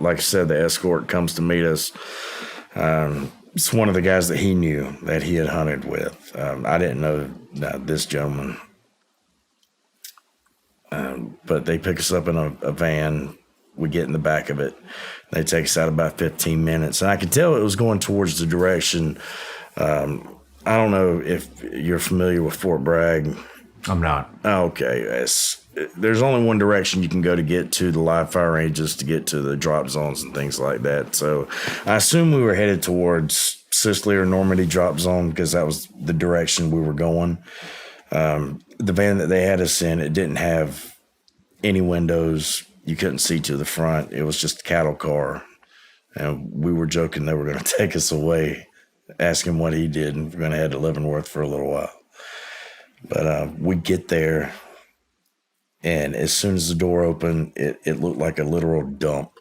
like I said, the escort comes to meet us. It's one of the guys that he knew that he had hunted with. I didn't know this gentleman. But they pick us up in a van. We get in the back of it. They take us out about 15 minutes. And I could tell it was going towards the direction. I don't know if you're familiar with Fort Bragg. I'm not. Okay. There's only one direction you can go to get to the live fire ranges, to get to the drop zones and things like that. So I assume we were headed towards Sicily or Normandy drop zone because that was the direction we were going. The van that they had us in, it didn't have any windows. You couldn't see to the front. It was just a cattle car. And we were joking they were going to take us away, ask him what he did, and we're going to head to Leavenworth for a little while. But we get there, and as soon as the door opened, it looked like a literal dump.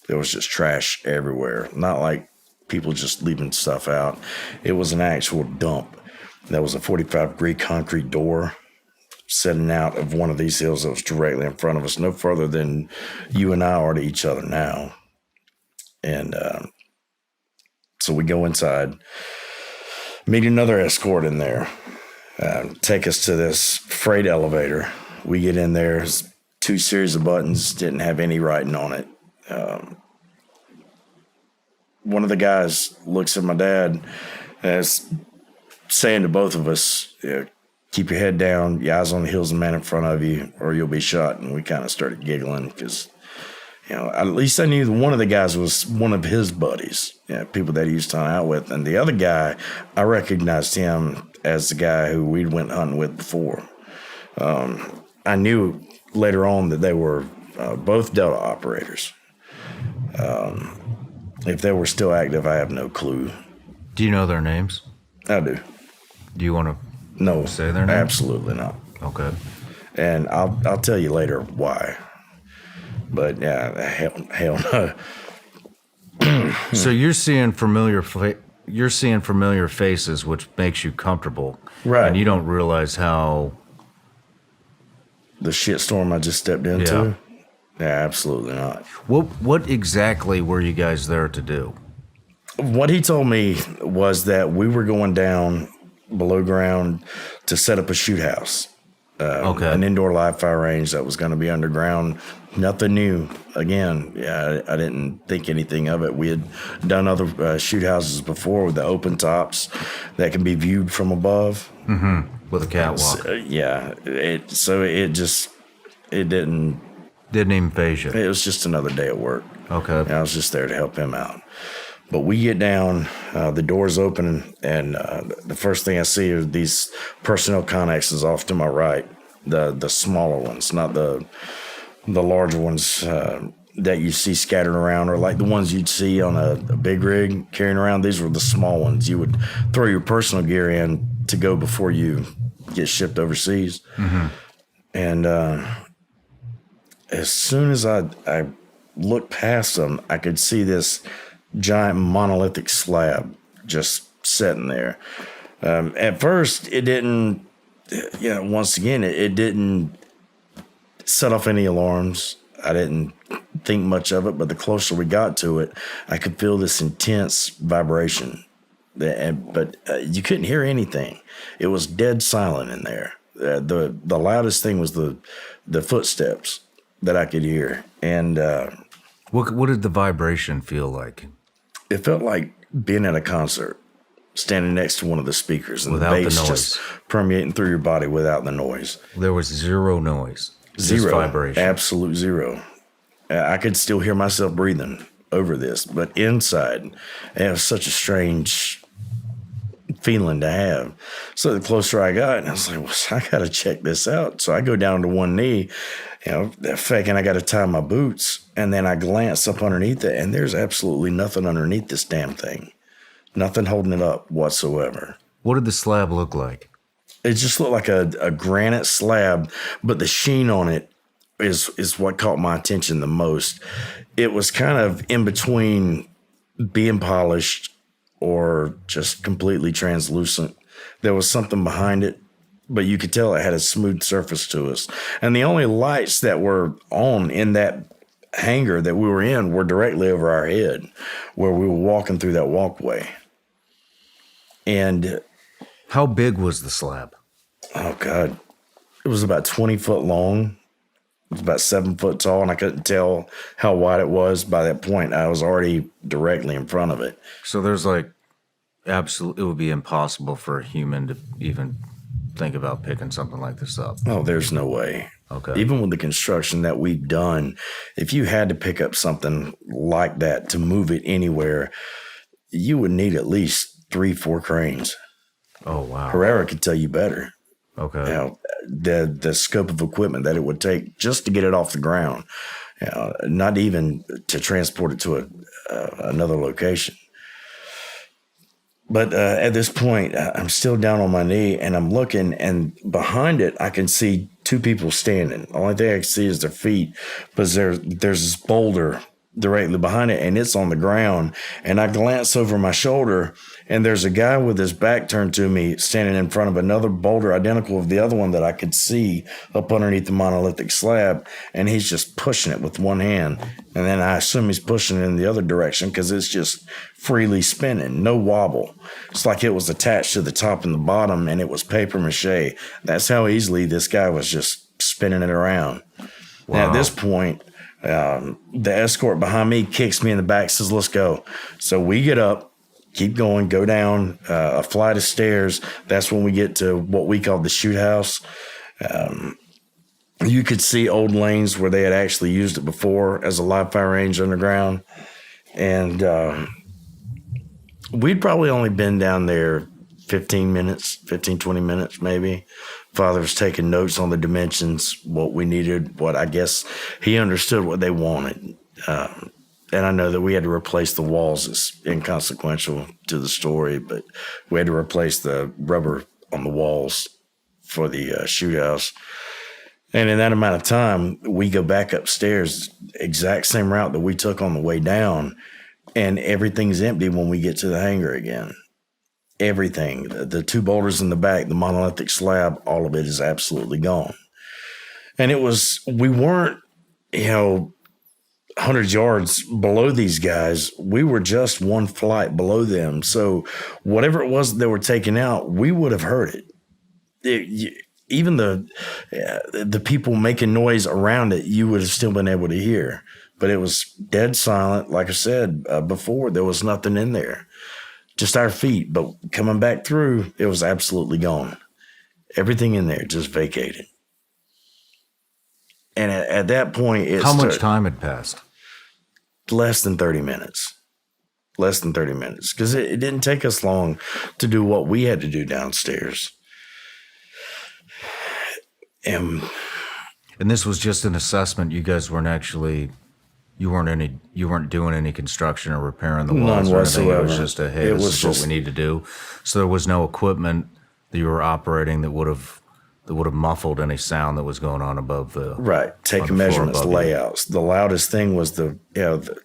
There was just trash everywhere. Not like people just leaving stuff out. It was an actual dump. That was a 45-degree concrete door setting out of one of these hills that was directly in front of us, no further than you and I are to each other now. And so we go inside, meet another escort in there, take us to this freight elevator. We get in there, 2 series of buttons, didn't have any writing on it. One of the guys looks at my dad as saying to both of us, keep your head down, your eyes on the hills and man in front of you, or you'll be shot. And we kind of started giggling because, at least I knew one of the guys was one of his buddies, people that he used to hunt out with. And the other guy, I recognized him as the guy who we went hunting with before. I knew later on that they were both Delta operators. If they were still active, I have no clue. Do you know their names? I do. Do you want to say their names? Absolutely not. Okay. And I'll tell you later why. But yeah, hell no. So you're seeing familiar faces, which makes you comfortable, right? And you don't realize how the shitstorm I just stepped into. Yeah, absolutely not. What exactly were you guys there to do? What he told me was that we were going down below ground to set up a shoot house. An indoor live fire range that was going to be underground. Nothing new. Again, I didn't think anything of it. We had done other shoot houses before with the open tops that can be viewed from above. Mm-hmm. With a catwalk. It didn't even phase you. It was just another day at work. Okay. And I was just there to help him out. But we get down, the doors open, and the first thing I see are these personnel connexes off to my right, the smaller ones, not the larger ones that you see scattered around, or like the ones you'd see on a big rig carrying around. These were the small ones. You would throw your personal gear in to go before you get shipped overseas. Mm-hmm. And as soon as I looked past them, I could see this giant monolithic slab just sitting there. At first, it didn't, once again, it didn't set off any alarms. I didn't think much of it, but the closer we got to it, I could feel this intense vibration. But you couldn't hear anything. It was dead silent in there. The loudest thing was the footsteps that I could hear. And what did the vibration feel like? It felt like being at a concert, standing next to one of the speakers, and without the bass the noise just permeating through your body without the noise. There was zero noise. Zero. Just vibration. Absolute zero. I could still hear myself breathing over this, but inside, it was such a strange feeling to have. So the closer I got, I was like, well, I got to check this out. So I go down to one knee, faking I got to tie my boots, and then I glance up underneath it, and there's absolutely nothing underneath this damn thing. Nothing holding it up whatsoever. What did the slab look like? It just looked like a granite slab, but the sheen on it is what caught my attention the most. It was kind of in between being polished or just completely translucent. There was something behind it, but you could tell it had a smooth surface to us. And the only lights that were on in that hangar that we were in were directly over our head where we were walking through that walkway. And How big was the slab? oh God, it was about 20 foot long. It was about 7 foot tall, and I couldn't tell how wide it was. By that point, I was already directly in front of it. So there's like it would be impossible for a human to even think about picking something like this up. Oh, there's no way. Okay. Even with the construction that we've done, if you had to pick up something like that to move it anywhere, you would need at least 3-4 cranes. Oh, wow. Herrera could tell you better. Okay. You know, the scope of equipment that it would take just to get it off the ground, not even to transport it to another location. But at this point, I'm still down on my knee, and I'm looking, and behind it, I can see 2 people standing. The only thing I can see is their feet, but there's this boulder directly behind it, and it's on the ground. And I glance over my shoulder, and there's a guy with his back turned to me standing in front of another boulder identical of the other one that I could see up underneath the monolithic slab, and he's just pushing it with one hand. And then I assume he's pushing it in the other direction because it's just freely spinning, no wobble. It's like it was attached to the top and the bottom, and it was paper mache. That's how easily this guy was just spinning it around. Wow. And at this point, the escort behind me kicks me in the back, says, "Let's go." So we get up, keep going, go down a flight of stairs. That's when we get to what we call the shoot house. You could see old lanes where they had actually used it before as a live fire range underground. And we'd probably only been down there 20 minutes maybe. Father was taking notes on the dimensions, what we needed, what I guess he understood what they wanted. And I know that we had to replace the walls. It's inconsequential to the story, but we had to replace the rubber on the walls for the shoot house. And in that amount of time, we go back upstairs, exact same route that we took on the way down, and everything's empty when we get to the hangar again. Everything, the 2 boulders in the back, the monolithic slab, all of it is absolutely gone. And we weren't, 100 yards below these guys. We were just 1 flight below them. So whatever it was that they were taking out, we would have heard it. Even the people making noise around it, you would have still been able to hear. But it was dead silent. Like I said before, there was nothing in there. Just our feet, but coming back through, it was absolutely gone. Everything in there just vacated. And at that point, how much time had passed? Less than 30 minutes. Less than 30 minutes. Because it didn't take us long to do what we had to do downstairs. And this was just an assessment. You guys weren't actually... You weren't doing any construction or repairing the walls. None whatsoever. It was just this is what we need to do. So there was no equipment that you were operating that would have muffled any sound that was going on above the right. Taking measurements, layouts. The loudest thing was the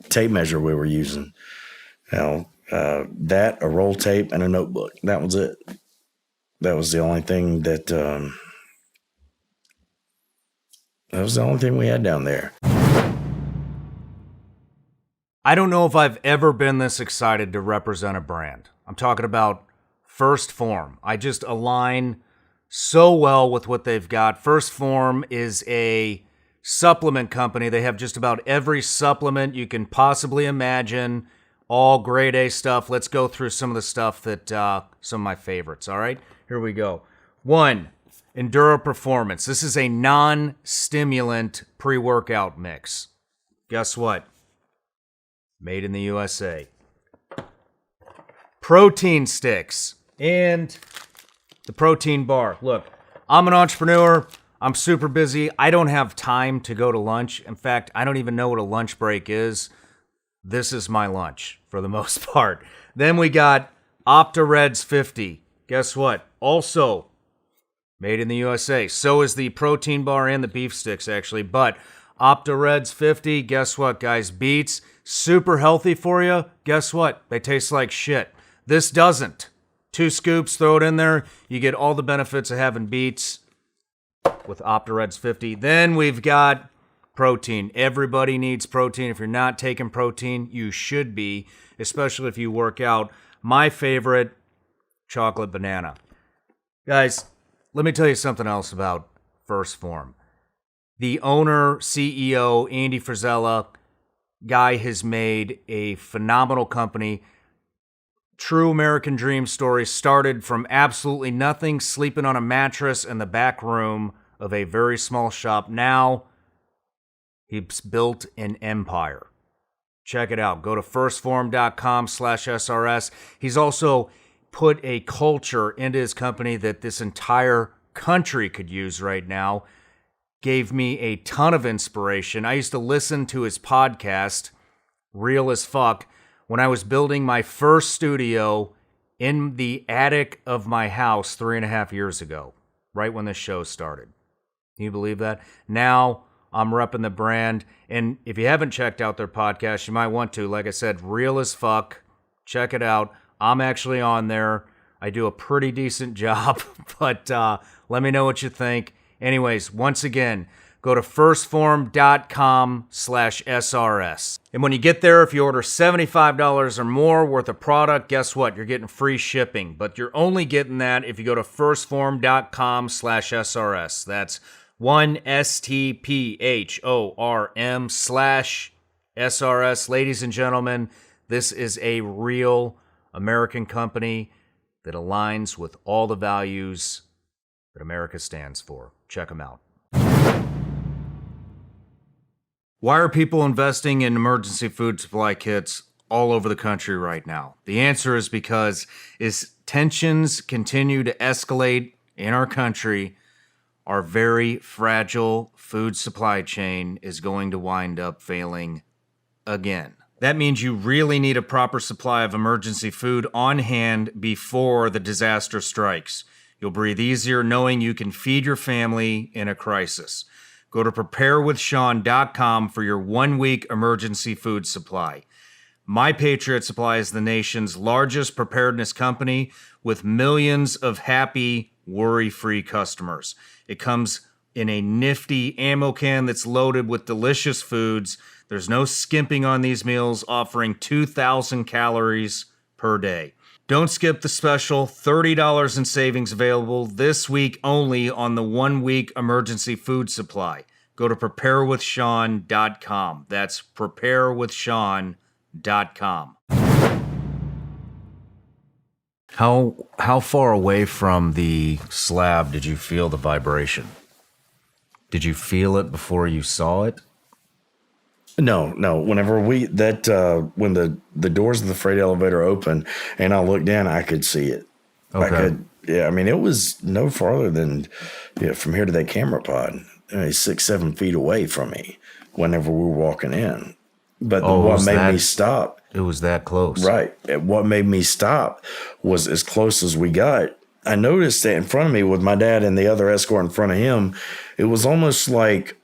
tape measure we were using. That, a roll tape, and a notebook. That was it. That was the only thing that was the only thing we had down there. I don't know if I've ever been this excited to represent a brand. I'm talking about First Form. I just align so well with what they've got. First Form is a supplement company. They have just about every supplement you can possibly imagine. All grade A stuff. Let's go through some of the stuff that, some of my favorites, all right? Here we go. 1, Enduro Performance. This is a non-stimulant pre-workout mix. Guess what? Made in the USA. Protein sticks and the protein bar. Look, I'm an entrepreneur. I'm super busy. I don't have time to go to lunch. In fact, I don't even know what a lunch break is. This is my lunch for the most part. Then we got OptaReds 50. Guess what? Also made in the USA. So is the protein bar and the beef sticks, actually. But OptaReds 50, guess what, guys? Beets. Super healthy for you. Guess what? They taste like shit. This doesn't. 2 scoops, throw it in there. You get all the benefits of having beets with OptaReds 50. Then we've got protein. Everybody needs protein. If you're not taking protein, you should be, especially if you work out. My favorite, chocolate banana. Guys, let me tell you something else about First Form. The owner, CEO, Andy Frisella, guy has made a phenomenal company. True American dream story, started from absolutely nothing, sleeping on a mattress in the back room of a very small shop. Now, he's built an empire. Check it out. Go to firstform.com/SRS. He's also put a culture into his company that this entire country could use right now. Gave me a ton of inspiration. I used to listen to his podcast, Real as Fuck, when I was building my first studio in the attic of my house 3.5 years ago, right when this show started. Can you believe that? Now I'm repping the brand. And if you haven't checked out their podcast, you might want to. Like I said, Real as Fuck. Check it out. I'm actually on there. I do a pretty decent job, but let me know what you think. Anyways, once again, go to firstform.com/SRS. And when you get there, if you order $75 or more worth of product, guess what? You're getting free shipping. But you're only getting that if you go to firstform.com/SRS. That's 1STPHORM/SRS. Ladies and gentlemen, this is a real American company that aligns with all the values that America stands for. Check them out. Why are people investing in emergency food supply kits all over the country right now? The answer is because as tensions continue to escalate in our country, our very fragile food supply chain is going to wind up failing again. That means you really need a proper supply of emergency food on hand before the disaster strikes. You'll breathe easier knowing you can feed your family in a crisis. Go to preparewithshawn.com for your 1-week emergency food supply. My Patriot Supply is the nation's largest preparedness company with millions of happy, worry-free customers. It comes in a nifty ammo can that's loaded with delicious foods. There's no skimping on these meals, offering 2,000 calories per day. Don't skip the special $30 in savings available this week only on the 1-week emergency food supply. Go to preparewithshawn.com. That's preparewithshawn.com. How far away from the slab did you feel the vibration? Did you feel it before you saw it? No. Whenever when the doors of the freight elevator opened and I looked down, I could see it. Okay. I mean, it was no farther than from here to that camera pod, 6-7 feet away from me. Whenever we were walking in, but what made me stop? It was that close, right? What made me stop was as close as we got. I noticed that in front of me with my dad and the other escort in front of him, it was almost like